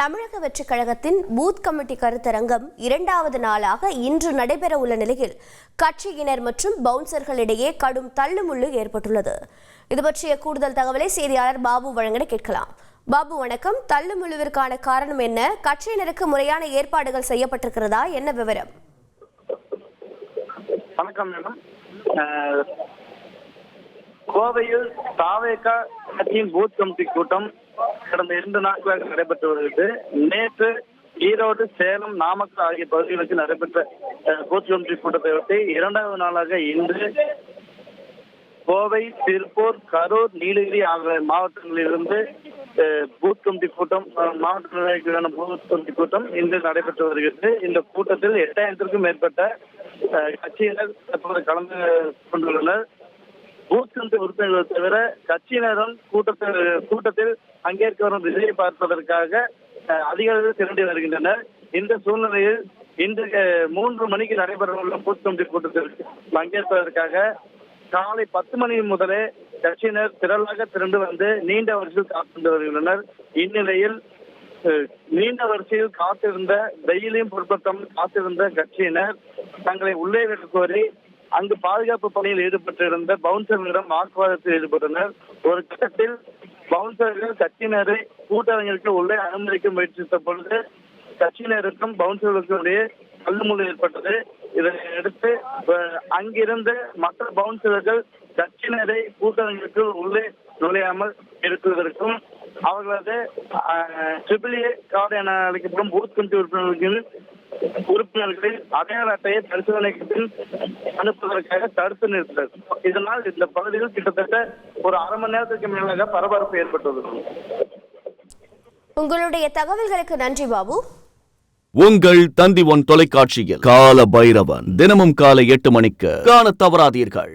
தமிழக வெற்றிக் கழகத்தின் பூத் கமிட்டி கருத்தரங்கம் இரண்டாவது நாளாக இன்று நடைபெற உள்ள நிலையில் கட்சியினர் மற்றும் பவுன்சர்களிடையே கடும் தள்ளுமுள்ளு ஏற்பட்டுள்ளது. இது பற்றிய கூடுதல் தகவலை செய்தியாளர் பாபு வழங்க கேட்கலாம். பாபு வணக்கம். தள்ளுமுள்ளுவிற்கான காரணம் என்ன? கட்சியினருக்கு முறையான ஏற்பாடுகள் செய்யப்பட்டிருக்கிறதா? என்ன விவரம்? வணக்கம் மேடம். கோவையில் தாவேக கட்சியின் பூத் கமிட்டி கூட்டம் கடந்த 2 நாட்களாக நடைபெற்று வருகிறது. நேற்று ஈரோடு, சேலம், நாமக்கல் ஆகிய பகுதிகளுக்கு நடைபெற்ற பூத் கமிட்டி கூட்டத்தை ஒட்டி இரண்டாவது நாளாக இன்று கோவை, திருப்பூர், கரூர், நீலகிரி ஆகிய மாவட்டங்களிலிருந்து பூத் கமிட்டி கூட்டம், மாவட்ட நிர்வாகிகளுக்கான பூத் கமிட்டி கூட்டம் இன்று நடைபெற்று வருகிறது. இந்த கூட்டத்தில் 8000க்கும் மேற்பட்ட கட்சியினர் தற்போது கலந்து கொண்டுள்ளனர். பூத் கமிட்டி உறுப்பினர்கள் தவிர கட்சியினரும் கூட்டத்தில் பங்கேற்க வரும் திசையை பார்ப்பதற்காக அதிகாரிகள் திரண்டு வருகின்றனர். இந்த சூழ்நிலையில் இன்று 3 மணிக்கு நடைபெறவுள்ள பூத் கமிட்டி கூட்டத்திற்கு பங்கேற்பதற்காக காலை 10 மணி முதலே கட்சியினர் திரளாக திரண்டு வந்து நீண்ட வரிசையில் காத்திருந்து வருகின்றனர். இந்நிலையில் நீண்ட வரிசையில் காத்திருந்த வெயிலையும் பொருட்படுத்தாமல் காத்திருந்த கட்சியினர் தங்களை உள்ளே விட கோரி அங்கு பாதுகாப்பு பணியில் ஈடுபட்டிருந்த பவுன்சர்களிடம் வாக்குவாதத்தில் ஈடுபட்டனர். ஒரு கட்டத்தில் பவுன்சர்கள் கட்சியினரை கூட்டரங்கிற்கு உள்ளே அனுமதிக்க முயற்சித்த பொழுது கட்சியினருக்கும் பவுன்சர்களுக்கும் இடையே தள்ளுமுள்ளு ஏற்பட்டது. இதனையடுத்து அங்கிருந்து மற்ற பவுன்சர்கள் கட்சியினரை கூட்டரங்கிற்கு உள்ளே நுழையாமல் இருக்குவதற்கும் அவர்களது AAA கார்டு என அழைக்கப்படும் பூத் கமிட்டி உறுப்பினர்களின் அடையாள அட்டையை பரிசோதனைக்கு பின் அனுப்புவதற்காக தடுத்து நிறுத்தினர். இதனால் இந்த பகுதியில் கிட்டத்தட்ட ஒரு அரை மணி நேரத்துக்கு மேலாக பரபரப்பு ஏற்பட்டுள்ளது. உங்களுடைய தகவல்களுக்கு நன்றி பாபு. உங்கள் தந்தி ஒன் தொலைக்காட்சியில் கால பைரவன் தினமும் காலை 8 மணிக்கு காண தவறாதீர்கள்.